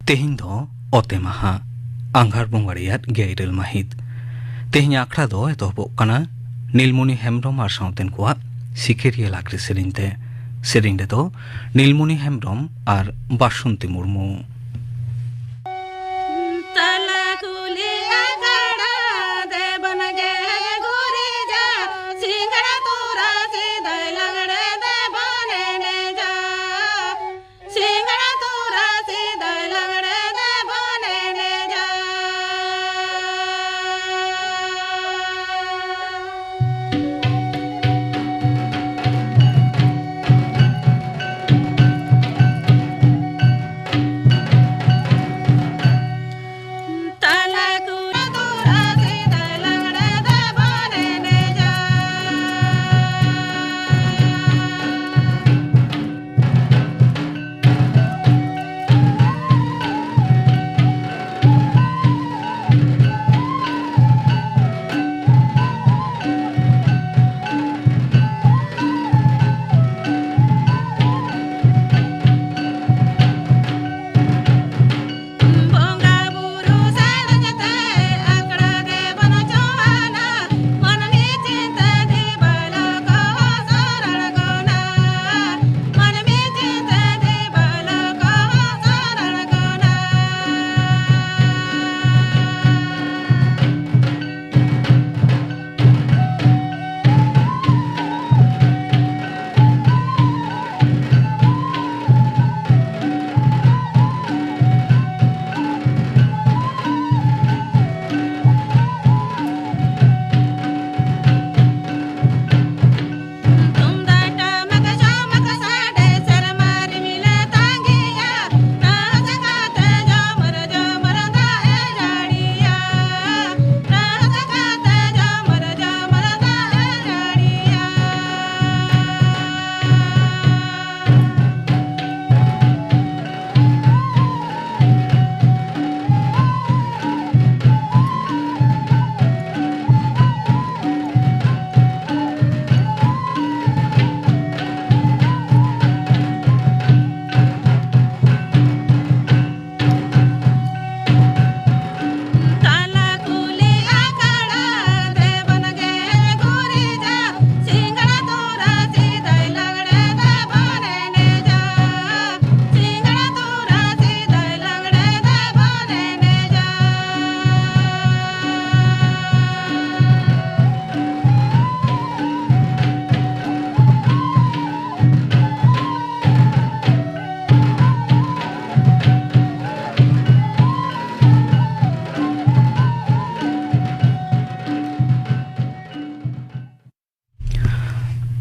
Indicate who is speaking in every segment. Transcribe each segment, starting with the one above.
Speaker 1: तेहिं दो ओते माहा आंघार बंगा रेयाद गेइरेल माहित तेहिं आखड़ा दो एतोहबोग काना नीलमणि हेम्ब्रम आर सावतेन कोआग सिकेरिया लाक्री सेरिंग दो नीलमणि हेम्ब्रम आर बासंती मुर्मू।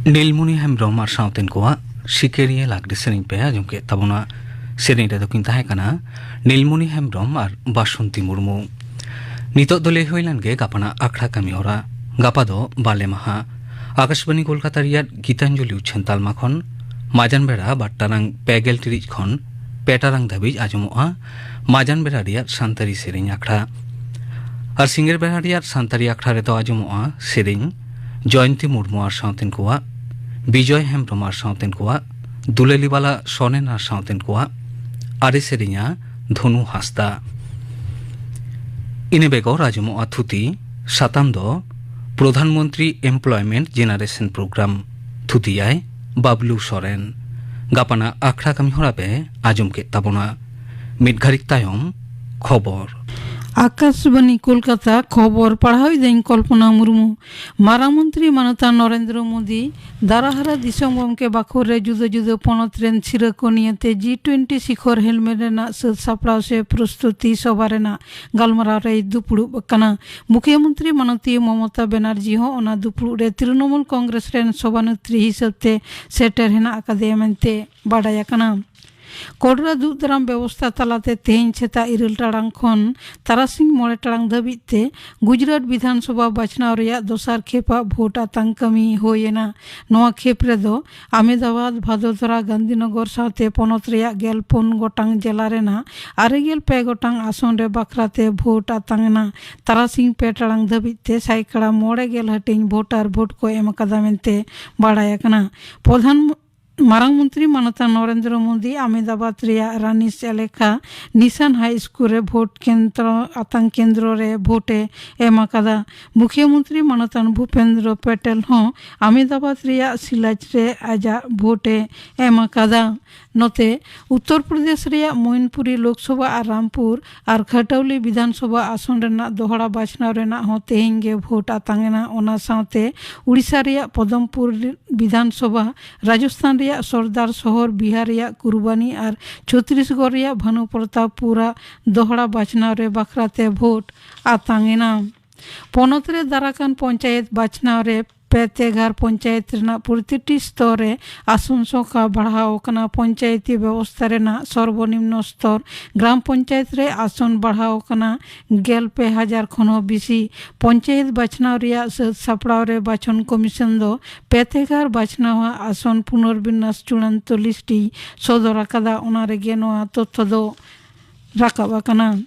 Speaker 1: नीलमणि हेम्ब्रम आर सावतेन कोआग सिकेरिया लाक्री सेरिंग पे आजम के तबना सेरिंग रे दो ताहे काना नीलमणि हेम्ब्रम आर बासंती मुर्मू। नितो दो लई हइलान गे गापाना आखड़ा कामी हरा गापा दो बाले माहा आकाशबाणी कलकाता रियाद गीतांजलि उच्छेन तालमा खन माजान बेड़ा 8 टारांग 5 टिरिज खन 5 टारांग धाबिज आजमोआ माजान बेड़ा रियाद सानतारी सेरिंग आखड़ा आर सिंगेर बेड़ा रियाद सानतारी आखड़ा रे दो आजमोआ सेरिंग जयंती मुर्मू आर सावतेन कोआग विजय हेम्ब्रम आर सावतेन कोआग दुलेलीवाला सोनेन आर सावतेन कोआग आरे सेरिंगा धनु हासदा इने बेगर आजमोआ थुती साताम दो प्रधानमंत्री एमप्लयमेंट जेनारेशन प्रोग्राम थुतियाय बाबलू सोरेन गापाना आखड़ा कामी हराबे आजम के ताबना मिट घारिक तायम खबर
Speaker 2: आकाशबाणी कोलकाता खबर पढ़ाई दें कल्पना मुर्मू मारामंत्री मानता नरेंद्र मोदी दाराहारा दिसम गमके बाखोर रे जुदो जुदो पनत रेन सिरा को नियते G20 शिखर हेलमेट रेना सद सापड़ाव से प्रस्तुति सभा रेना गालमाराव रे दुपुड़ुब कना मुख्यमंत्री मानती ममता बनर्जी हो ओना दुपुड़ुब रे तृणमूल कांग्रेस रेन सभानेत्री हिसाबते सेटर हेना आकादे मेनते बाडाय कना कोडरा दुदाराम व्यवस्था तलाते तेहें छेता 9 टाड़ांग खन तारासिंह 9 टाड़ांग धाबिते गुजरात विधानसभा बाछनाव रेया दोसार खेपा भोट आतांग कमी होयेना नोआ खेप रेदो अहमदाबाद भादोदरा गांधीनगर साथे पनत रेया 14 गोटांग जिला रेना 9 गोटांग आसन रे बाखराते भोट आतांगना तारासिंह 5 टाड़ांग धाबिते साइकड़ा 9 हटिंग भोटार भोट को एम अकादा मेनते बाड़ाय कना प्रधान मारांग मंत्री मानता नरेंद्र मोदी अहमदाबाद रिया रानीस एलेका निशान हाई स्कूल रे भोट केंद्र आतंक केंद्र रे भोटे एम आकादा। मुख्यमंत्री मानता भूपेंद्र पटेल हों अहमदाबाद रिया सिलाज रे आजा भोटे एम आकादा। नोते उत्तर प्रदेश रिया मोइनपुरी लोकसभा और रामपुर और खटौली विधानसभा आसन रेना दोहरा बाछनाव रेना हों तेहें गे भोट आतांगेना। ओना साथे उड़ीसा रिया पदमपुर विधानसभा, राजस्थान रिया सरदार शहर, बिहार रिया कुर्बानी और छत्तीसगढ़ रिया भानु प्रतापपुरा दोहरा बाछनाव रे बाखराते भोट आतांगेना। पनत रे दाराकान पंचायत बाछनाव रे 5 पंचायत रेना प्रतिटी स्तर रे आसन संख्या बढ़ाव कना। पंचायती व्यवस्था रेना सर्वनिम्न स्तर ग्राम पंचायत रे आसन बढ़ाव कना 90,000 खनो बेसी। पंचायत बाछनाव रिया सात सापड़ाव रे बाछन कमिशन दो 5 बाछनाव आसन पुनर्विन्यास चूड़ान्त लिस्टी सदर आकादा। ओना रेगे नोआ तथ्य दो राकाबा कना।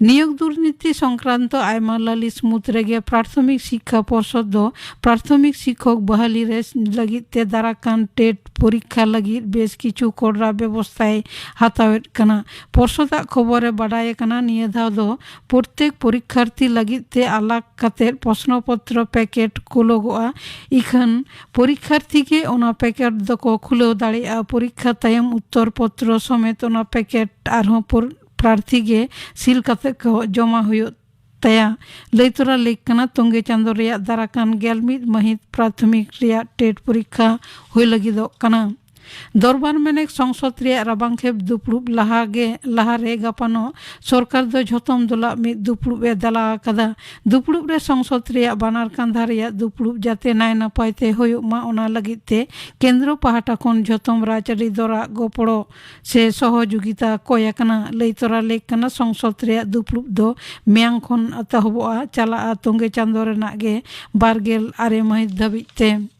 Speaker 2: नियोग दुर्नीति संक्रांत आयमा लालिस मुद्रेगे प्राथमिक शिक्षा पर्षद दो प्राथमिक शिक्षक बहाली रे लगी ते दाराकान टेट परीक्षा लगी बेस किछु कोडरा व्यवस्थाएं हातावेट कना। पर्षदा खबरे बाडाय कना निये धाव दो प्रत्येक परीक्षार्थी लगी ते अलग काते प्रश्नपत्र पैकेट कुलोगोआ। इखन परीक्षार्थी के ओना पैकेट दको खुलो दाड़िया। परीक्षा तायम उत्तर पत्र समेत ओना पैकेट आरहों प्रार्थी के सील कते को जमा हुयो तया लैतरा लेखना तोंगे चांदो रिया दाराकान 11 महित प्राथमिक रिया टेट परीक्षा हुई लगी दो कना। दरबार मेनेक संसद रिया राबांगखेब दुपड़ुब लाहारे गापानो सरकार दो झोतम दुला मिद दुपड़ुब ए दला कदा। दुपड़ुब रे संसद रिया बानार कांधा रिया दुपड़ुब जाते नाय नापायते होयो मा ओना लगिते केंद्र पाहाटा खन झोतम राजआरी दरा गोपड़ो से सहयोगिता कोयाकना। लैतरा लेखना संसद रिया दुपड़ुब दो मियांग खन अतहबोआ चला तोंगे चांदो रेना गे 12 महित धाबिते।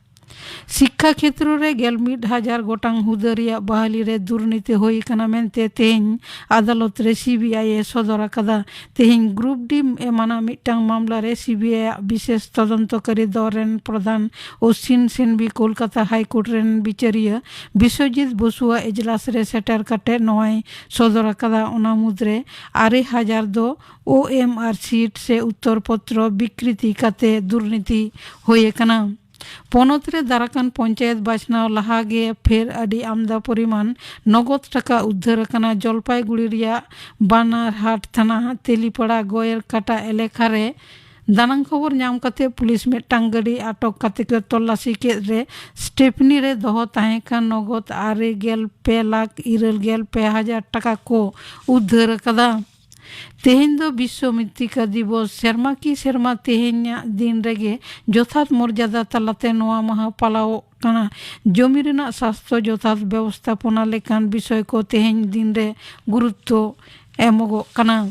Speaker 2: शिक्षा क्षेत्र रे 11,000 गोटांग हुदा रिया बहाली रे दुर्नीति होई कना मेनते तेहें अदालत रे सीबीआई सदर आकादा। तेहें ग्रुप डी एमाना मिटांग मामला रे सीबीआई विशेष तदन्तकारी दल रेन प्रधान अश्विन सेनबी कोलकाता हाईकोर्ट रेन बिचारिया विश्वजीत बसुआ एजलास रे सेटर काटे नोय सदर आकादा। ओना मुद्रे 2,000 दो ओएमआर सीट से उत्तर पत्र विकृति काते दुर्नीति होई कना। पनत रे दाराकान पंचायत बाछनाव लाहागे फेर अडी आमदा परिमाण नगद टाका उद्धार कना। जलपाईगुड़ी रिया बानारहाट थाना तेलीपाड़ा गोयल काटा एलेखा रे दानांग खबर नाम कते पुलिस मिटांग गाड़ी आटक कते के तलाशी के रे स्टेपनी रे दोहो ताहे का नगद 6,92,000 टाका को उद्धार कदा। तेहें दो विश्व मृत्तिका दिवस शर्मा की शर्मा तेहें दिन रेगे जथात मर्यादा तलाते नोआ माह पालाव कना। जमी रेना स्वास्थ्य जथात व्यवस्थापना लेकान विषय को तेहें दिन रे गुरुत्व एमोगो कना।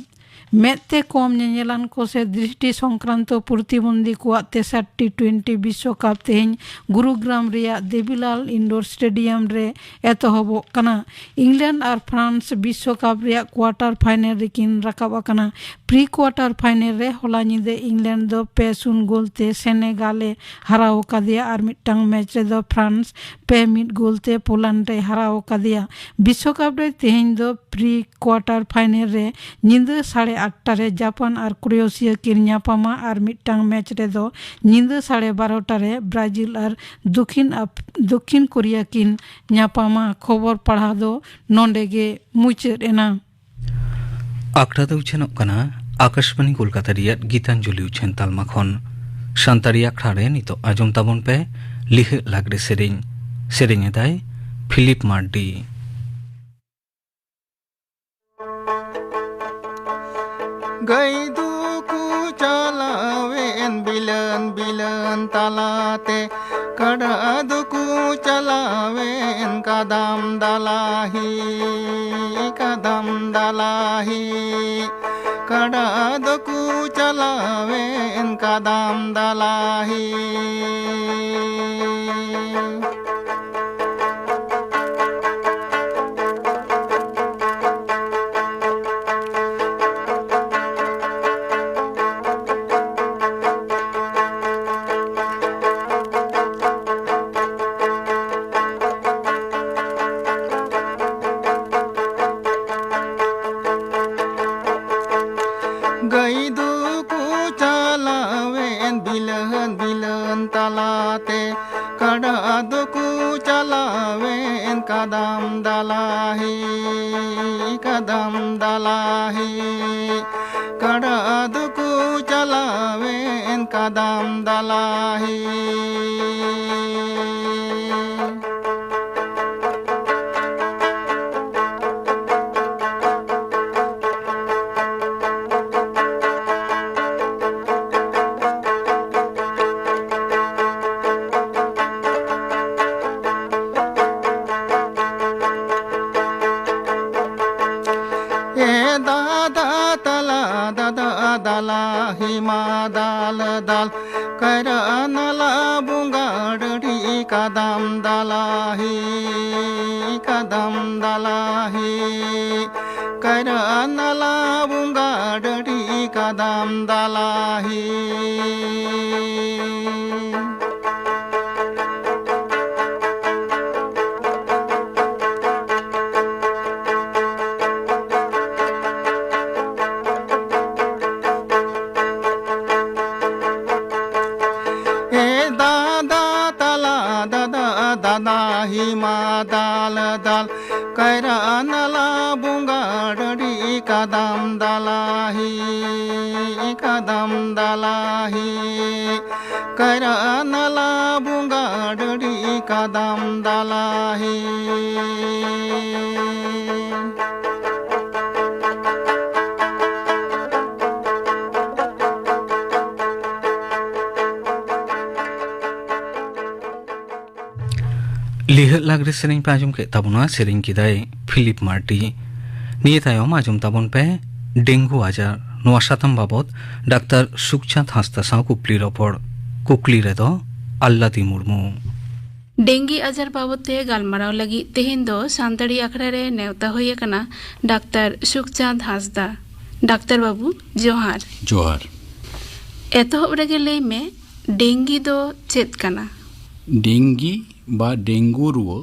Speaker 2: मेते कम नेलान को से दृष्टि संक्रांत प्रतिबंधी को 63 T20 विश्वकप तेहें गुरुग्राम रिया देवीलाल इंडोर स्टेडियम रे एतहबो कना। इंग्लैंड और फ्रांस विश्वकप रिया क्वार्टर फाइनल रेकिन रकाबा कना। प्री क्वार्टर फाइनल रे होला निदे इंग्लैंड दो 5-0 गोल ते सेनेगाले हराओ कादिया और मिटांग मैच रे दो फ्रांस 5 गोल ते पोलैंड रे हराओ कादिया। विश्वकप रे तेहें दो प्री क्वार्टर फाइनल रे निंदा 8:30 रे जापान और क्रोएशिया किन न्यापामा और मिटांग मैच रे दो निंदा 12:30 रे ब्राजिल और दक्षिण कोरिया किन न्यापामा। खबर पढ़ा दो नोंडेगे मुचर एना
Speaker 1: आखड़ा दो उछेन कना आकाशवाणी कोलकाता रिया गीतांजलि उछेन तालमा खन शांतारी आखड़ा रे नितो आजम ताबन पे लिख लागरे सेरेंग दाय फिलिप मार्डी।
Speaker 3: गई दुकु चलावेन बिलन बिलन तालाते कड़ा दुकु चलावेन कदम दलाही कड़ा दुकु चलावेन कदम दलाही। गई दुकु चलावेन बिलन बिलन तलाते कड़ा दुकु चलावेन कदम दलाही कड़ा दुकु चलावेन कदम दलाही हिमा दाल दाल करनला बुंगाड़ी कदम दलाही करनला बुंगाड़ी कदम दलाही हिमा दाल दाल करनला बुंगाड़ी कदम दलाही करनला बुंगाड़ी कदम दलाही
Speaker 1: लिह लागरे सेरेंग पे आजम के तबना सेरेंग किदाय फिलिप मार्टी निये तायम आजम तबन पे डेंगू आजार नोआ सातम बाबद डाक्टर सुखचांद हांसदा साव कुकली रपड़ कुकली रे दो अल्लादी मुर्मू
Speaker 4: डेंगी आजार बाबते गालमाराव लगी तेहेन दो सानताड़ी आखड़ा रे नेवता होय कना डाक्टर सुखचांद हांसदा डाक्टर बाबू जोहार
Speaker 5: जोहार
Speaker 4: एतोहब रेगे लई में डेंगी दो चेद कना
Speaker 5: डेंगी बा डेंगू रुआ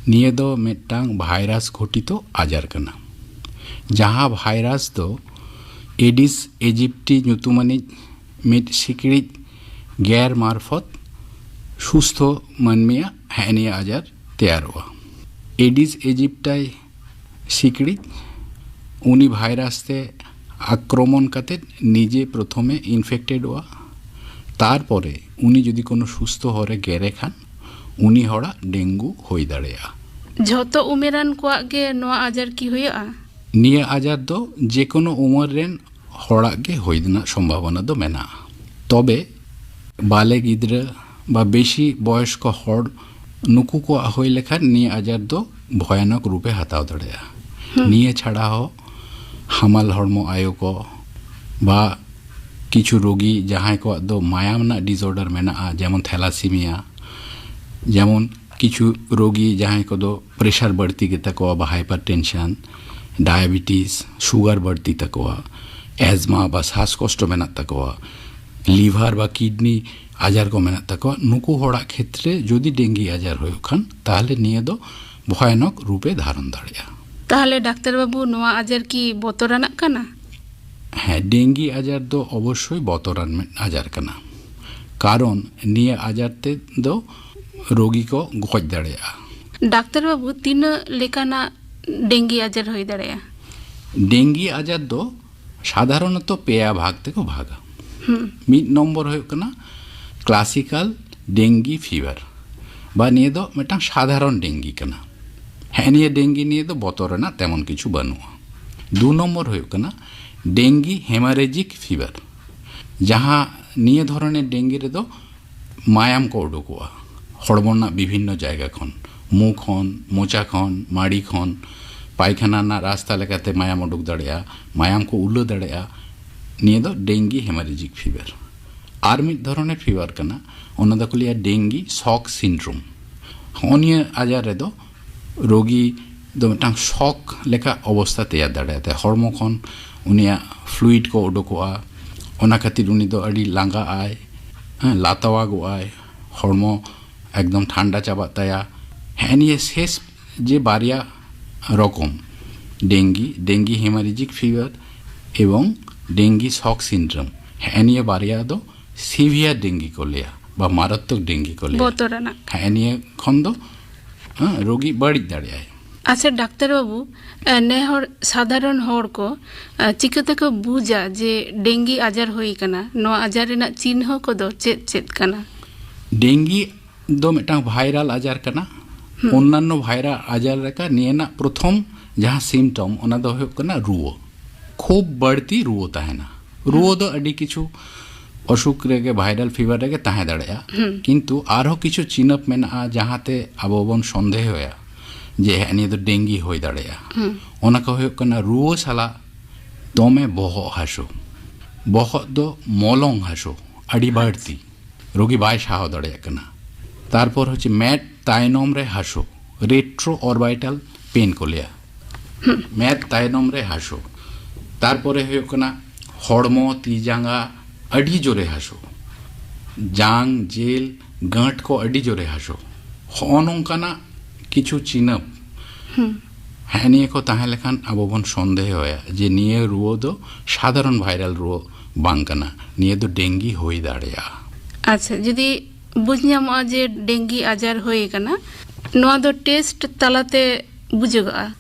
Speaker 5: निये दो मिदटांग भाइरास घटित आजार कना जहाँ भाइरास दो एडिस एजिप्टी ᱧᱩᱛᱩᱢᱟᱱᱤᱡ मिद सिकड़िज गैर मार्फत सुस्थ मानमिया हैनिया आजार तैयारोआ एडिस एजिप्टाई सिकड़िज उनी भाइरास ते आक्रमण काते निजे प्रथमे इनफेक्टेडोआ तारपरे उनी जदि कोनो सुस्थ हरे गेरे खान उनी हड़ा डेंगू होई दाड़ेया
Speaker 4: झोतो उमेरान कोआ गे नोआ आजार की होया
Speaker 5: निया आजार दो जे कोनो उमर रेन हड़ा गे होई देना संभावना दो मेना तबे बाले गिद्रा बा बेशी बयस्क हड़ नुकु को होई लेखान निया आजार दो भयानक रूपे हाताव दाड़ेया निया छाड़ा हो हामाल हड़मो आयो को बा किछु रोगी जहां को दो मायाम ना डिसऑर्डर मेना जेमन थैलासीमिया जेमन किछु रोगी जहां को दो प्रेशर बढ़ती के तक बा हाइपर टेंशन डायबिटीज शुगर बढ़ती तक एजमा बा श्वास कष्ट मेना तक लिभार बा किडनी आजार को मेना तक नुकु हड़ा क्षेत्रे जदि डेंगी आजार हो खान ताहले निये दो भयानक रूपे धारण दाड़ेया
Speaker 4: ताहले डाक्टर बाबू नोआ आजार की बतराना कना
Speaker 5: हाँ डेंगी आजार दो अवश्य बतरान आजार कना कारण निये आजार ते दो रोगी को गज दाड़ेया
Speaker 4: डाक्टर बाबू तीन लेकाना डेंगी आजार होई दाड़ेया
Speaker 5: डेंगी आजार दो साधारणत पेया भाग ते को भागा मिड नम्बर होय कना क्लासिकल डेंगी फीवर बा निये दो मिटांग साधारण डेंगी कना हाँ निये डेंगी निये दो बतराना तेमन किछु बानुआ दो नम्बर होय कना डेंगी हेमारेजिक फीवर जहाँ निये धरने डेंगी रे दो मायाम को उडुकुआ हड़मोना विभिन्न जायगा खन मुख खन मोचा खन माड़ी खन पायखाना ना रास्ता लेकाते मायाम उडुक दाड़ेया मायाम को उल्लो दाड़ेया निये दो डेंगी हेमारेजिक फीवर आर मिद धरने फीवर कना ओना दो लिया डेंगी शॉक सिंड्रोम होनिया आजार रे दो रोगी दो मिटांग शॉक लेका अवस्था तैयार दाड़ेया हड़मो खन उनिया फ्लुइड को उडुकोआ ओना खातिर उनी दो अड़ी लांगा आय लातावागो आय हड़मो एकदम ठंडा चाबा ताया हाँ निये शेष जे बारिया रकम डेंगी हेमारेजिक फीवर एवं डेंगी शॉक सिंड्रोम हेनिए बारिया दो सिवियर डेंगी को लिया बा मारात्मक डेंगी को लिया
Speaker 4: बोतराना
Speaker 5: हेनिए खन दो रोगी बड़ी दाड़िया है।
Speaker 4: अच्छा डाक्टर बाबू ने हर साधारण हर को चिकते को बुझा जे डेंगी आजार होई कना नो आजार रेना चिन्ह को दो चेत चेत कना
Speaker 5: डेंगी दो मिटांग वायरल आजार कना अन्यान्य वायरल आजार रेका नियना प्रथम जहाँ सिम्टम ओना दो हुयो कना रुओ खूब बढ़ती रुओ ताहेना रुओ दो अडी किछु अशुक रेगे वायरल फीवर रेगे ताहे दाड़ेया किंतु आरो किछु चिन्ह मेना जहाँते आबो बन संदेह होया जे हेनी दो डेंगी होई दाड़ेया ओना को हुयो कना रुओ साला दोमे बहो हासो बहो दो मलंग हासो अडी बढ़ती रोगी बाय साहो दाड़ेया कना तारपर होचे मैट तायनम रे हासो रेट्रो ऑर्बिटल पेन को लिया मैट तायनम रे हासो तारपरे हुयो कना हड़मो ती जांगा अडी जोरे हासो जांग जेल गांठ को अडी जोरे हासो नोंकाना किछु चिन्ह हेनिए को ताहे लेखान आबो बन संदेह होया जे निये रुओ दो साधारण वायरल रुओ बांग कना निये दो डेंगी होई दाड़ेया।
Speaker 4: अच्छा जदि बुझनामा जे डेंगी आजार होई कना नोआ दो टेस्ट तालाते बुझगा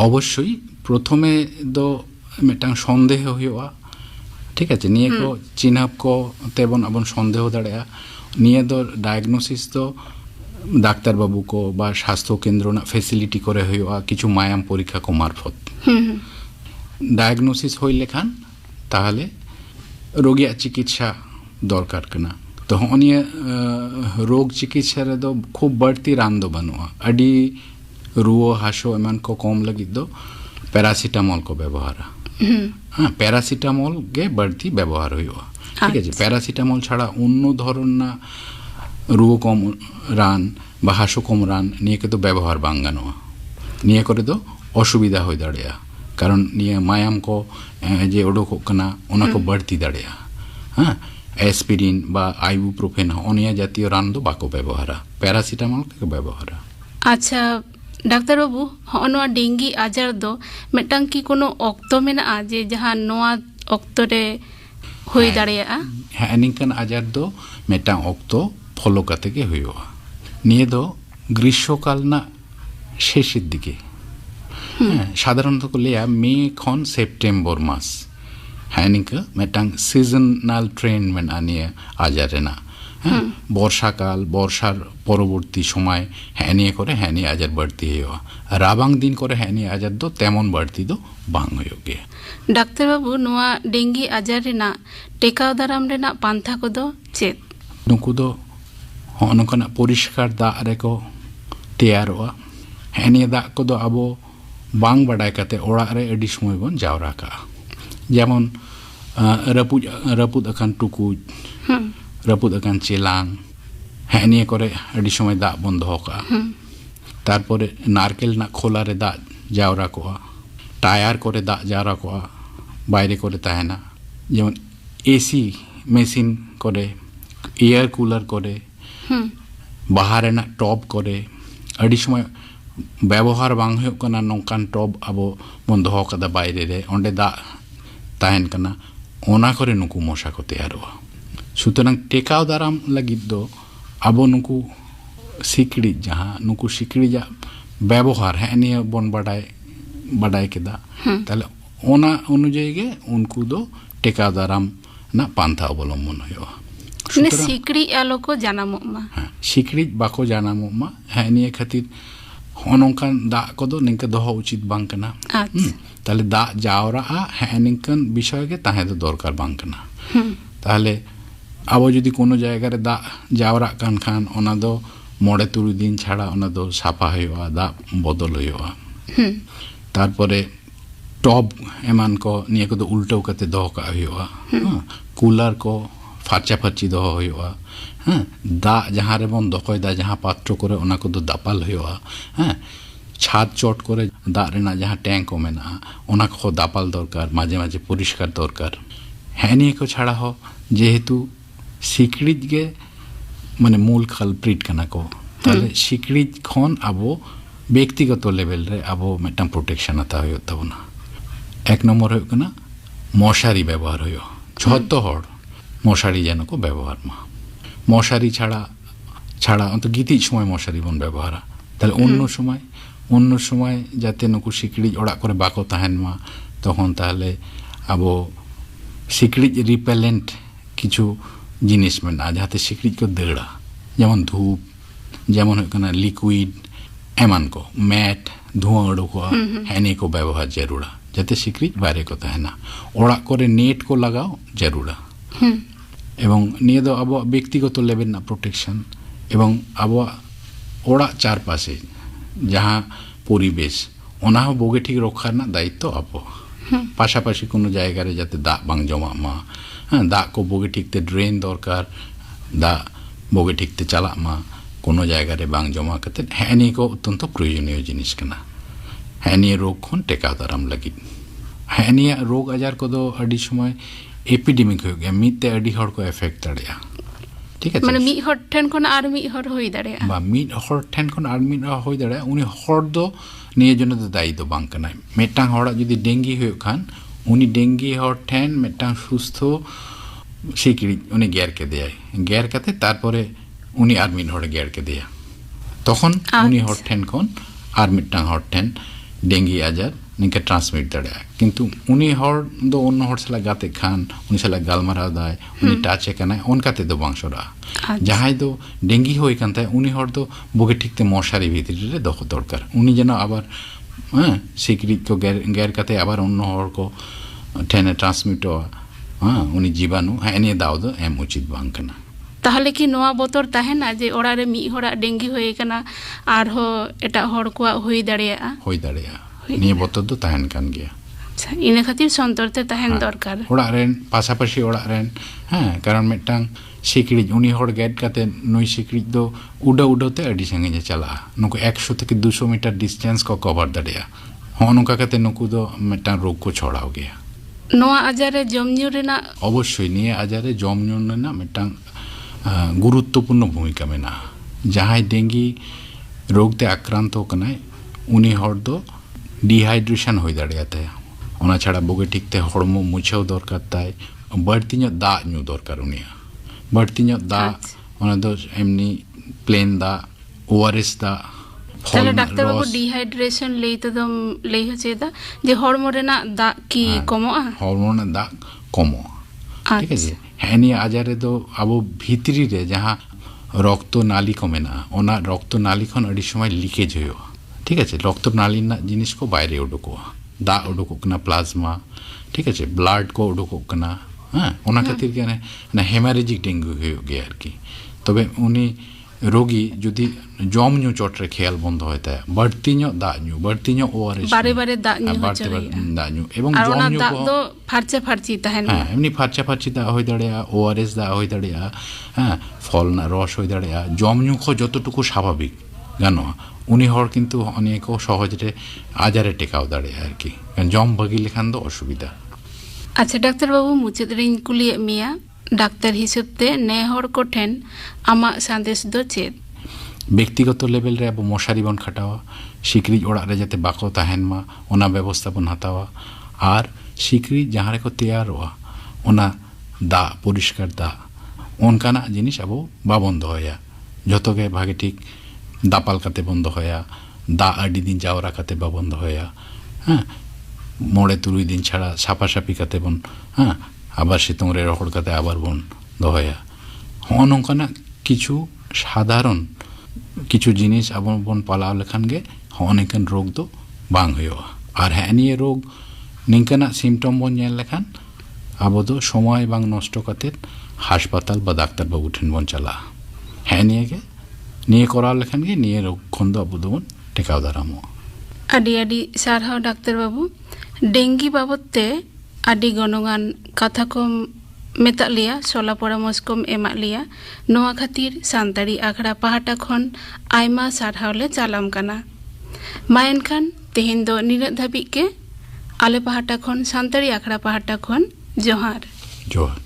Speaker 5: अवश्य प्रथमे दो मिटांग संदेह होया ठीक है निये को चिन्ह को तेबन अबन संदेह दाड़ेया निये दो डायग्नोसिस दो डाक्तार बाबू को बा स्वास्थ्य केंद्र ना फैसिलिटी करे होया किछु मायाम परीक्षा को मार्फत डायग्नोसिस होई लेखान ताहले रोगिया चिकित्सा दरकार कना तो हनिया रोग चिकित्सा रे दो खूब बढ़ती रान दो बनुआ अडी रुओ हासो एमन को कम लगी दो पैरासिटामोल को व्यवहार हाँ पैरासिटामोल गे बढ़ती व्यवहार हुआ ठीक है पैरासिटामोल छाड़ा अन्य धरन ना रुओ कम रान बा हासो कम रान निये के तो व्यवहार बांग गानोआ निये करे दो असुविधा होई दाड़ेया कारण निये मायाम को जे ओडोक कना ओना को बढ़ती दाड़ेया हाँ एस्पिरिन बा आइबुप्रोफेन ओनिया जातीय रान दो बाको व्यवहार पैरासिटामोल के व्यवहार।
Speaker 4: अच्छा डाक्टर बाबू नोआ डेंगी आजार दो मिटांग की कोनो ऑक्तो मेना जे जहां नोआ ऑक्तो रे होई दाड़ेया
Speaker 5: है निकन आजार दो मिटांग ऑक्तो फॉलो करते के हुआ निये दो ग्रीष्मकाल ना शेषेर दिके साधारणत को लिया मे खन सेप्टेम्बर मास है निका मिटांग सीजनल ट्रेंड में आनिए आजार रेना बर्षाकाल बर्षार परवर्ती समय हेनिए करे हेनी आजार बढ़ती हुआ राबांग दिन करे हेनी आजार दो तेमन बढ़ती दो बांग हुयो गे।
Speaker 4: डाक्टर बाबू नोआ डेंगी आजार रेना टेकाव दाराम रेना पांथा को दो चेत
Speaker 5: नुकु दो नोकना परिष्कार दा रे को तैयारोआ हेनी दा को दो आबो बांग बाडाय काते ओड़ा रे अडी समय बन जावरा का जेमन रपुद अकान टुकुज रपुद अकान चेलांग हेनिए करे अडी समय दा बन दो का तारपरे नारकेल ना खोला रे दा जावरा को टायर करे दा जावरा को बाहरे करे ताहेना जेमन एसी मेसिन करे एयर कूलर करे बाहर ना टॉप करे अडी समय व्यवहार बांग हुयो कना नोंकान टॉप आबो बन दो कदा बाहरे रे ओंडे दा ताहेन कना ओना करे नुकु मशा को तैयारोआ सुतरां टेकाव दाराम लगिद दो आबो नुकु सिकड़ी जहाँ नुकु सिकड़ी जा व्यवहार है निये बन बाडाय केदा ताले ओना अनुयायी गे उनको दो टेकाव दाराम ना पांथा अवलम्बन हुआ
Speaker 4: ने सिकड़ी आलो को जानामोमा
Speaker 5: हाँ सिकड़ी बाको जानामोमा है निये खातिर होनोंकान दा को दो निंका दोहो उचित बांग कना ताले दा जावरा है निंकन विषय के ताहे दो दरकार बांग कना ताले आबो जदि कोनो जायगा रे दा जावरा कान खान ओना दो मोड़े तुरु दिन छाड़ा ओना दो साफा हुआ दा बदल हुआ तारपरे टॉप एमान को निये को दो उल्टो कते दोहो का हुआ कूलर को फार्चा फार्ची दोहो हुआ हाँ दा जहाँ रे बन दोकोय दा जहाँ पात्र करे ओना को दो दापाल हुआ हाँ छाद चोट करे दा रेना जहाँ टैंक को मेना ओना को दापाल दरकार माझे माझे परिष्कार दरकार है निये को छाड़ा हो जेहेतु सिकड़िज गे माने मूल कल्प्रिट कना को ताले सिकड़िज खन आबो व्यक्तिगत लेवल रे आबो मिटांग प्रोटेक्शन आता हुयो तबना एक नंबर हुयो कना मशारी व्यवहार हो झतो हर मशारी जेन को व्यवहार मा मशारी छाड़ा छाड़ा तो गितिज समय मशारी बन व्यवहारा ताहले अन्य समय जाते नुकु सिकड़ी ओड़ाग करे बाको ताहेन मा तखन ताहले आबो सिकड़ी रिपेलेंट किछु जिनिस मेना जहाते सिकड़ी को दड़ा जेमन धूप जेमन लिक्विड एमान को मैट धुआं उडुकोआ हेनी को व्यवहार जरूरा जाते सिकड़ी बारे को ताहेना ओड़ाग करे नेट को लगाओ जरूरा एवं निये दो आबो व्यक्तिगत लेवल ना प्रोटेक्शन एवं आबो ओड़ा चारपाशे जहाँ परिवेश ओना हो बोगे ठीक रक्षा रना दायित्व आबो पाशापाशी कोनो जायगा रे जाते दाग बांग जमा मा दाग को बोगे ठीक ते ड्रेन दरकार दाग बोगे ठीक ते चला मा कोनो जायगा रे बांग जमा कते हेनी को अत्यंत प्रयोजनीय जिनिस कना हेनी रोग खन टेका दाराम लगी हेनी रोग आजार को दो अडी समय एपिडेमिक हो गया मिते अडी हर को इफेक्ट दाड़िया ठीक है
Speaker 4: माने मिद हर ठेन खन आर मिद हर होई दाड़िया
Speaker 5: बा मिद हर ठेन खन आर मिद हर होई दाड़िया उनी हर दो निये जन दो दायी दो बांग कना मेटांग हड़ा जदि डेंगी हो खान उनी डेंगी हर ठेन मेटांग सुस्थ सिकड़ी उनी गेर के देय गेर कते तारपरे उनी आर मिद हर गेर के देय तखन उनी हर ठेन खन आर मिटांग हर ठेन डेंगी आजार निके ट्रांसमिट दाड़िया किंतु उनी हर दो अन्य हर सला गाते खान उनी सला गालमाराव दाय उनी टाचे कनाय ओनकाते दो बांसरा जहां दो डेंगी होय कानते उनी हर दो बोगे ठीकते मशारी भितरी रे दो दरकार उनी जेन आबार सिकड़ी को गेर काते आबार अन्य हर को ठेने ट्रांसमिट उनी जीवाणु एने दाव दो एम उचित बांग कना
Speaker 4: ताहले कि नोआ बोतर ताहेना जे ओड़ा रे मी हड़ा डेंगी होय कना आर हो एटा हड़ को होई दाड़िया निये बोतर दो ताहेन कान गया अच्छा इने खातिर संतर ते ताहेन दरकार
Speaker 5: ओड़ा रेन पासापासी ओड़ा रेन कारण मेटांग सिकड़ी उनी हड़ गेट काते नई सिकड़ी दो उड़ा उड़ाते अडी संगे चला नुको 100 থেকে 200 मीटर डिस्टेंस को कवर दाड़िया नुका काते नुकु दो मेटांग रोग को छड़ाव गया
Speaker 4: नोआ आजारे जमन्यु रेना
Speaker 5: अवश्य निये आजारे जमन्यु रेना मेटांग गुरुत्वपूर्ण भूमिका मेना जहां डेंगी रोग ते आक्रांत कनाय उनी हड़ दो डिहाइड्रेशन हो दाड़ियाते ओना छाड़ा बोगे ठीकते हड़मो मुछाव दरकार ताय बढ़ती दाग न्यू दरकार उनिया बढ़ती दाग ओना दो एमनी प्लेन दाग ओआरएस दाग
Speaker 4: ताहले डाक्टर बाबू डिहाइड्रेशन लेते दम लई हचेदा जे हड़मो रेना दाग की कमोआ
Speaker 5: हड़मो ना दाग कमो ठीक है जी हेनी आजारे दो आबो भितरी रे जहां रक्त नाली को मेना ओना रक्त नाली खन अडी समय लीकेज होयो ठीक है रक्त नाली ना जिनिस को बाहरे उडुकोआ दाग उडुकोकना प्लाज्मा ठीक है ब्लड को उडुकोकना ओना खातिर के ना हेमारेजिक डेंगू हो गया आरकी तबे उनी रोगी जदि जम न्यू चोट रे खेल बंद होता है बढ़ती ओआरएस
Speaker 4: बारे बारे दाग न्यू
Speaker 5: एवं
Speaker 4: जम न्यू को फारचा फारची ताहेन
Speaker 5: एमनी फारचा फारची दा होय दाड़िया ओआरएस दा होय दाड़िया फल ना रस होय दाड़िया जम न्यू को जतटुकु स्वाभाविक गानो उनी हर किन्तु अनेक सहज रे आजारे टेकाव दाड़िया आरकी जम भागी लेखान दो असुविधा
Speaker 4: अच्छा डाक्टर बाबू मुचाद रे कुलिए मिया डाक्टर हिसाबते ने हर को ठेन आमा संदेश दो चेद
Speaker 5: व्यक्तिगत लेवल रे अब मशारी बन खटावा सिकड़ी ओड़ा रे जाते बाको ताहेन मा ओना व्यवस्था बन हतावा आर सिकड़ी जहां रे को तैयार हुआ ओना दा परिष्कार दा ओनकाना जिनिस अब बाबन दोया जतो के भागे ठीक दापाल काते बंद होया दा आडी दिन जावरा काते बंद होया मोड़े तुरुई दिन छाड़ा सापासापी काते बन आबार सितुंग रे रखड़ काते आबार बन दोया नोंकाना किछु साधारण किछु जिनिस आबो बन पालाव लेखान गे अनेकान रोग दो बांग होया आर हेनिए रोग निंकाना सिम्पटम बन नेल लेखान आबो दो समय बांग नष्ट काते हासपाताल बा डाक्टर बाबू ठेन बन चला हेनिए गे निये कराव लेखान गे निये रोग खन दो आबो दोबन टेकाव दारामो
Speaker 4: आडी आडी सारहाव डाक्टर बाबू डेंगी बाबते आडी गणगान कथा को मेता लिया सोला परामर्श को एमा लिया नोआ खातिर सानताड़ी आखड़ा पहाटा खन आयमा सारहावले चालाम काना मायन खान तेहेन दो निरत धाबी के आले पहाटा खन सानताड़ी आखड़ा पहाटा खन जोहार
Speaker 5: जोहार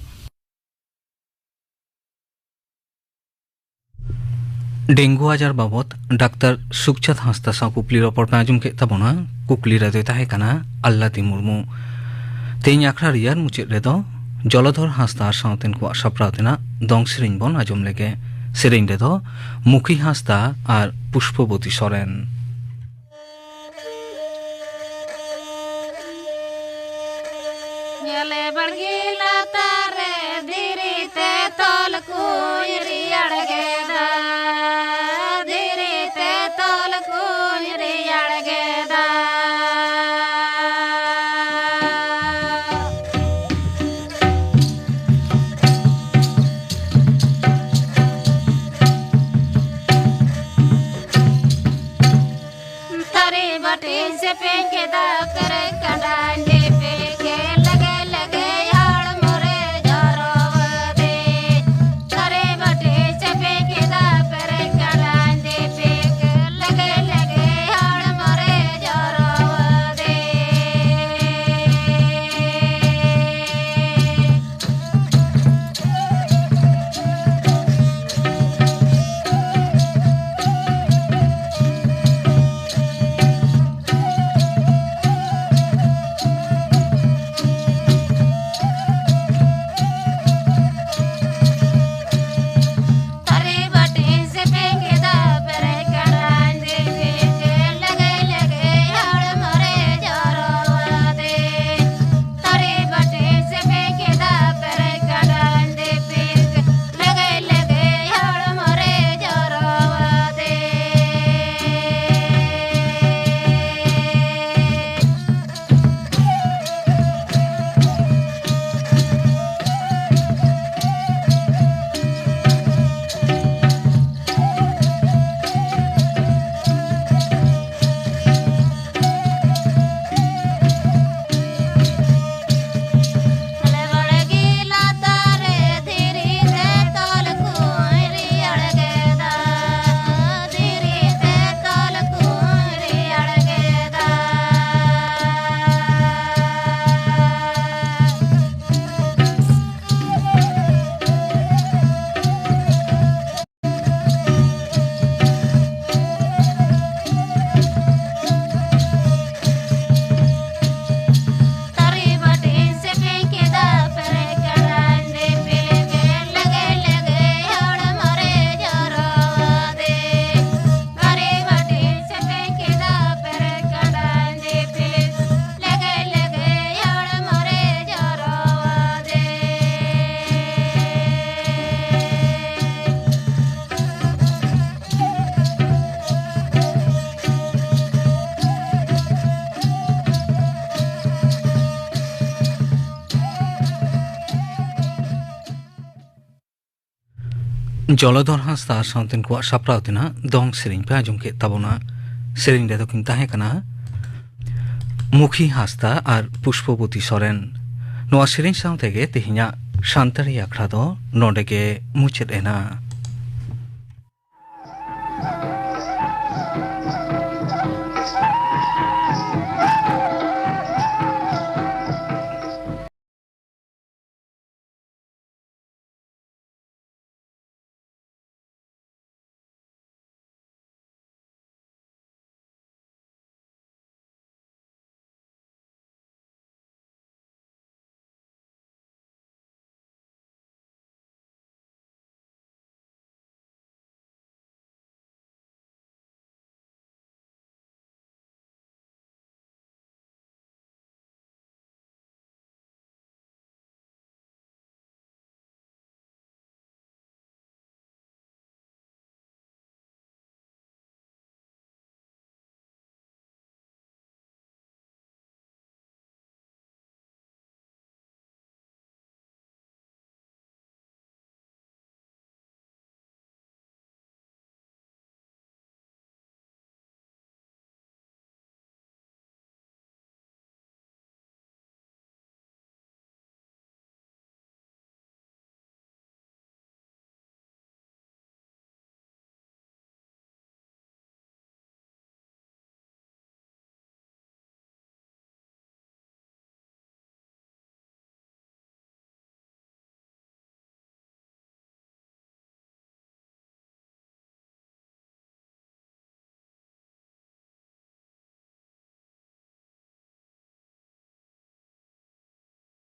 Speaker 1: डेंगू आजार बाबत डाक्टर सुखचाँद हांसदा साव कुकली रपड़ पे आंजम के तबना कुकली रे ताहे काना अल्लाती मुर्मू तेज आखड़ा रियार मुचाद रेदो जलधर हांसदा सावतेन को साप्राव तेना दंग सेरेñ बन आजम लेगे सेरेñ रेदो मुखी हांसदा और पुष्पवती सोरेन। जलधर हांसदा सावतेन को साप्राव तेना दंग सेरेñ पे आजम के ताबोना सेरेñ रेदो किन ताहे कना मुखी हांसदा और पुष्पवती सोरेन। नोआ सेरेñ साव तेगे तेहेña सानताड़ी आखड़ा दो नोंडे गे मुचाद एना।